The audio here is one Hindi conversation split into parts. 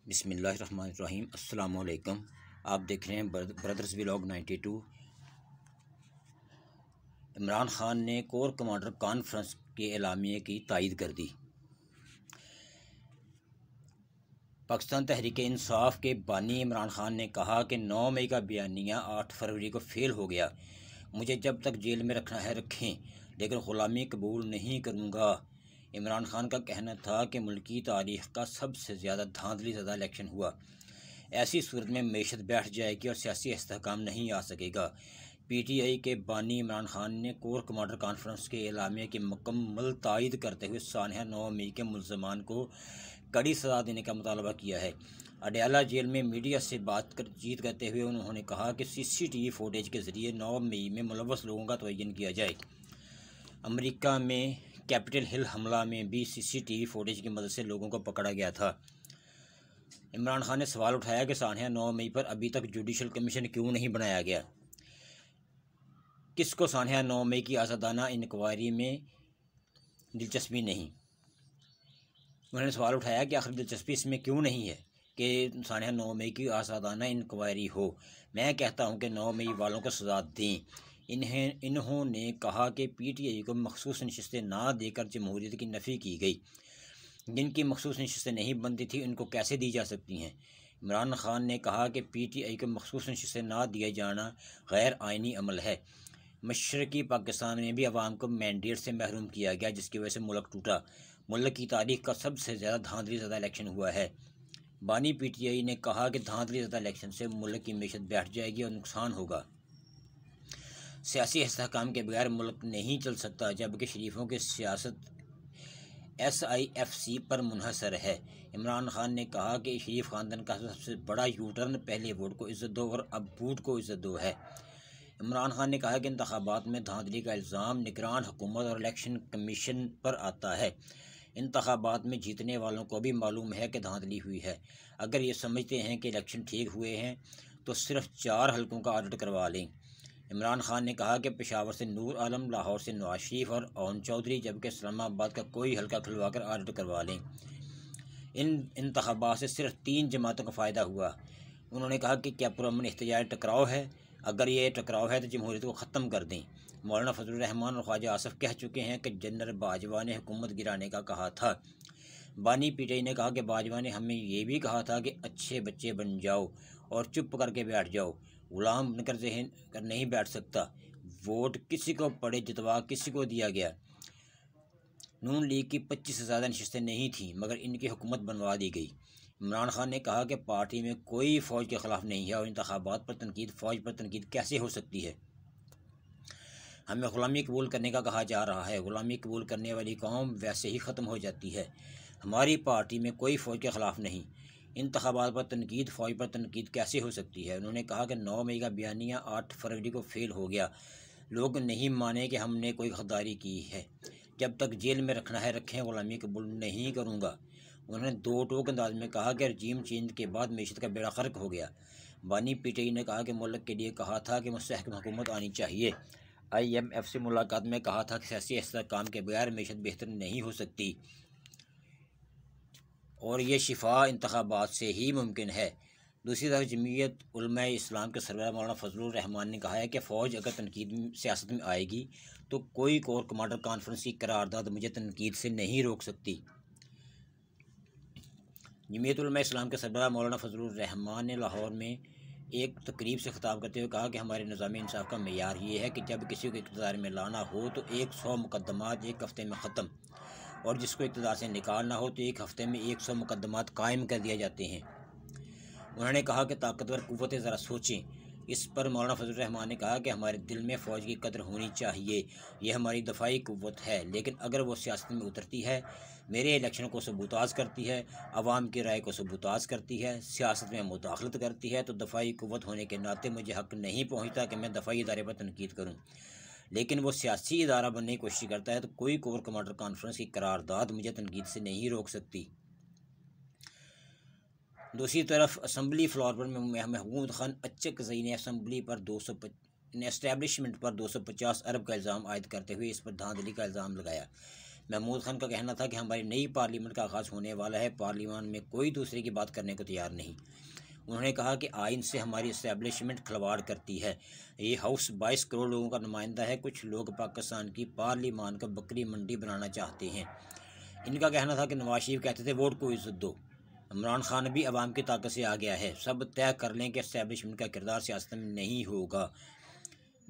बिस्मिल्लाहिर्रहमानिर्रहीम। अस्सलाम वालेकुम। आप देख रहे हैं ब्रदर्स व्लॉग 92। इमरान खान ने कोर कमांडर कॉन्फ्रेंस के एलामिये की तायद कर दी। पाकिस्तान तहरीक इंसाफ के बानी इमरान खान ने कहा कि 9 मई का बयानिया 8 फरवरी को फेल हो गया। मुझे जब तक जेल में रखना है रखें, लेकिन ग़ुलामी कबूल नहीं करूँगा। इमरान खान का कहना था कि मुल्की तारीख़ का सबसे ज़्यादा धांधली ज़दा इलेक्शन हुआ। ऐसी सूरत में मईशत बैठ जाएगी और सियासी इस्तेहकाम नहीं आ सकेगा। PTI के बानी इमरान खान ने कोर कमांडर कॉन्फ्रेंस के एलामिया की मुकम्मल तायद करते हुए सानिया 9 मई के मुल्ज़मान को कड़ी सज़ा देने का मुतालबा किया है। अडयाला जेल में मीडिया से बातचीत करते हुए उन्होंने कहा कि CCTV फुटेज के ज़रिए 9 मई में मुलव्वस लोगों का तयन किया जाए। अमेरिका में कैपिटल हिल हमला में भी CCTV फुटेज की मदद से लोगों को पकड़ा गया था। इमरान खान ने सवाल उठाया कि सानिया 9 मई पर अभी तक जुडिशल कमीशन क्यों नहीं बनाया गया। किसको सानिया 9 मई की आज़ादाना इंक्वायरी में दिलचस्पी नहीं। उन्होंने सवाल उठाया कि आखिर दिलचस्पी इसमें क्यों नहीं है कि सानिया 9 मई की आज़ादाना इंक्वायरी हो। मैं कहता हूं कि 9 मई वालों को सज़ा दें। इन्होंने कहा कि PTI को मखसूस नशिस्तें ना देकर जमहूरियत की नफ़ी की गई। जिनकी मखसूस नशिस्तें नहीं बनती थी उनको कैसे दी जा सकती हैं। इमरान खान ने कहा कि PTI को मखसूस नशिस्तें ना दिया जाना गैर आइनी अमल है। मशरक़ी पाकिस्तान में भी अवाम को मैंडेट से महरूम किया गया, जिसकी वजह से मुल्क टूटा। मुल्क की तारीख़ का सबसे ज़्यादा धांधली ज़दा इलेक्शन हुआ है। बानी PTI ने कहा कि धांधली ज़दा इलेक्शन से मुल्क की मीशत बैठ जाएगी और नुकसान होगा। सियासी इस्तेहकाम के बगैर मुल्क नहीं चल सकता, जबकि शरीफों की सियासत SIFC पर मुनहसर है। इमरान खान ने कहा कि शरीफ ख़ानदान का सबसे बड़ा यूटर्न पहले वोट को इज़्ज़त दो और अब बूट को इज़्ज़त दो है। इमरान खान ने कहा कि इंतखाबात में धांधली का इल्ज़ाम निगरान हुकूमत और इलेक्शन कमीशन पर आता है। इंतखाबात में जीतने वालों को भी मालूम है कि धांधली हुई है। अगर ये समझते हैं कि इलेक्शन ठीक हुए हैं तो सिर्फ 4 हलकों का ऑडिट करवा लें। इमरान खान ने कहा कि पेशावर से नूर आलम, लाहौर से नवाज शरीफ और ओन चौधरी, जबकि इस्लामाबाद का कोई हल्का खुलवा कर ऑडिट करवा लें। इन इंतखाबात से सिर्फ 3 जमातों को फ़ायदा हुआ। उन्होंने कहा कि क्या पुरअमन एहतजाज टकराव है? अगर ये टकराव है तो जमहूरियत को ख़त्म कर दें। मौलाना फजलुर रहमान और ख्वाजा आसफ कह चुके हैं कि जनरल बाजवा ने हुकूमत गिराने का कहा था। बानी PTI ने कहा कि बाजवा ने हमें ये भी कहा था कि अच्छे बच्चे बन जाओ और चुप करके बैठ जाओ। गुलाम बनकर जहन कर नहीं बैठ सकता। वोट किसी को पड़े जितवा किसी को दिया गया। नून लीग की 25 से ज़्यादा नशिस्तें नहीं थीं, मगर इनकी हुकूमत बनवा दी गई। इमरान खान ने कहा कि पार्टी में कोई फ़ौज के ख़िलाफ़ नहीं है और इंतखाबात पर तनकीद फ़ौज पर तनकीद कैसे हो सकती है। हमें ग़ुलामी कबूल करने का कहा जा रहा है। ग़ुलामी कबूल करने वाली कौम वैसे ही ख़त्म हो जाती है। हमारी पार्टी में कोई फ़ौज के ख़िलाफ़ नहीं। इंतखाबात पर तनकीद फ़ौज पर तनकीद कैसे हो सकती है। उन्होंने कहा कि 9 मई का बयानिया 8 फरवरी को फेल हो गया। लोग नहीं माने कि हमने कोई गद्दारी की है। जब तक जेल में रखना है रखें, ग़ुलामी कबूल नहीं करूँगा। उन्होंने 2 टोक अंदाज में कहा कि रजीम चेंज के बाद मईशत का बेड़ा गर्क हो गया। बानी PTI ने कहा कि मुल्क के लिए कहा था कि मुस्तहकम हुकूमत आनी चाहिए। IMF से मुलाकात में कहा था कि सियासी इस्तेहकाम के बगैर मईशत बेहतर नहीं हो सकती और ये शिफा इंतखाबात से ही मुमकिन है। दूसरी तरफ जमीयत उलमाए इस्लाम के सरबराह मौलाना फजलुर रहमान ने कहा है कि फ़ौज अगर तनकीद सियासत में आएगी तो कोई कोर कमांडर कॉन्फ्रेंस की करारदाद मुझे तनकीद से नहीं रोक सकती। जमीयत उलमा इस्लाम के सरबराह मौलाना फजलुर रहमान ने लाहौर में एक तकरीब से खिताब करते हुए कहा कि हमारे निज़ाम इंसाफ का मेयार ये है कि जब किसी को इक़्तिदार में लाना हो तो 100 मुकदमात 1 हफ़्ते में ख़त्म, और जिसको इक़्तिदार से निकालना हो तो 1 हफ़्ते में 100 मुकदमात कायम कर दिए जाते हैं। उन्होंने कहा कि ताकतवर क़ुव्वतें ज़रा सोचें। इस पर मौलाना फजलुर रहमान ने कहा कि हमारे दिल में फ़ौज की कदर होनी चाहिए। ये हमारी दफ़ाई क़ुव्वत है, लेकिन अगर वो सियासत में उतरती है, मेरे इलेक्शन को सबूताज़ करती है, अवाम की राय को सबूताज़ करती है, सियासत में मुदाखलत करती है, तो दफ़ाई क़ुव्वत होने के नाते मुझे हक़ नहीं पहुँचता कि मैं दफ़ाई इदारे पर तनकीद करूँ। लेकिन वो सियासी इदारा बनने की कोशिश करता है तो कोई कोर कमांडर कॉन्फ्रेंस की करारदाद मुझे तनकीद से नहीं रोक सकती। दूसरी तरफ असम्बली फ्लोर पर महमूद खान अच्चकज़ई ने असम्बली पर एस्टैब्लिशमेंट पर 250 अरब का इल्ज़ाम आयद करते हुए इस पर धांधली का इल्ज़ाम लगाया। महमूद खान का कहना था कि हमारी नई पार्लियामेंट का आगाज़ होने वाला है, पार्लियामेंट में कोई दूसरे की बात करने को तैयार नहीं। उन्होंने कहा कि आइन से हमारी इस्टेब्लिशमेंट खिलवाड़ करती है। ये हाउस 22 करोड़ लोगों का नुमाइंदा है। कुछ लोग पाकिस्तान की पार्लियामेंट को बकरी मंडी बनाना चाहते हैं। इनका कहना था कि नवाज शरीफ कहते थे वोट को इज्जत दो। इमरान खान भी अवाम की ताकत से आ गया है। सब तय कर लें कि इस्टेब्लिशमेंट का किरदार सियासत में नहीं होगा।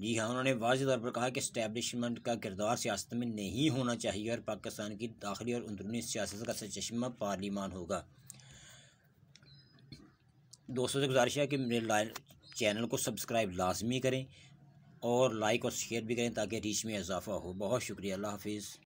जी हाँ, उन्होंने वाज़ेह तौर पर कहा कि इस्टेब्लिशमेंट का किरदार सियासत में नहीं होना चाहिए और पाकिस्तान की दाखिली और अंदरूनी सियासत का सरचश्मा पार्लियामान होगा। दोस्तों से गुजारिश है कि मेरे चैनल को सब्सक्राइब लाजमी करें और लाइक और शेयर भी करें ताकि रीच में इजाफा हो। बहुत शुक्रिया। अल्लाह हाफिज़।